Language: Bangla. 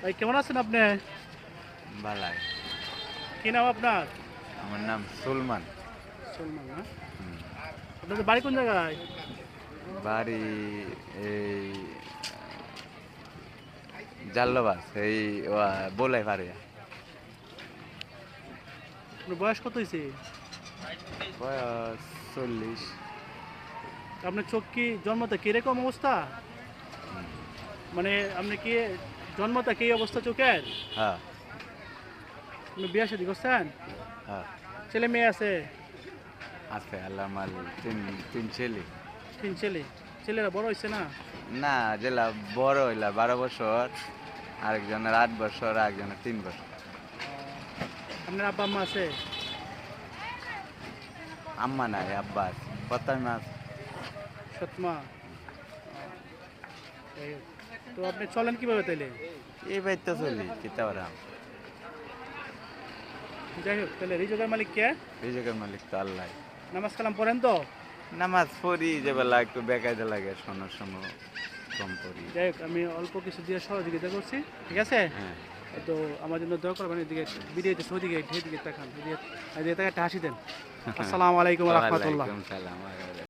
ভাই কেমন আছেন আপনি? বালাই। কি নাম আপনার? আমার নাম সুলমান। সলমান না? হুম। আপনাদের বাড়ি কোন জায়গায়? বাড়ি এই জাল্লাবাস এই বলাই পারে। আপনার বয়স কত হয়েছে? বয়স 40। আপনার চোখ কি জন্মতে কিরকম অবস্থা? হুম। মানে আপনি কি জন্মতে কি অবস্থা চোখের? হ্যাঁ, আপনি বিয়ে শাদী করছেন? হ্যাঁ। ছেলে মেয়ে আছে? আছে আল্লাহ মাল তিন তিন ছেলে। 3 ছেলে। ছেলেরা বড় হয়েছে না? না, যেলা বড় হইলা 12 বছর, আরেকজনের 8 বছর, আরেকজনের 3 বছর। আপনার আব্বা আম্মা আছে? আম্মা নাই, আব্বা আছে। প্রথমে মাছ। সৎমা? যাই হোক। তো আপনি চলেন কিভাবে তাইলে? এই বাইতে চলি কিতা ওরাম। যাই হোক তাহলে রিজোকের মালিক কে? রিজিকের মালিক তো আল্লাহ। নামাজ কালাম পড়েন তো? নামাজ পড়ি যে বেলা একটু বেকায়দা লাগে, শোনার সময় কম পড়ি। যাই হোক আমি অল্প কিছু দিয়ে সহযোগিতা করছি, ঠিক আছে? হ্যাঁ। তো আমার জন্য দোয়া করবেন। এদিকে ভিডিওতে ওদিকে এদিকে তাকান, এদিকে তাকান একটা হাসি দেন। আসসালামু আলাইকুম রহমতুল্লাহ। ওয়ালাইকুম সালাম।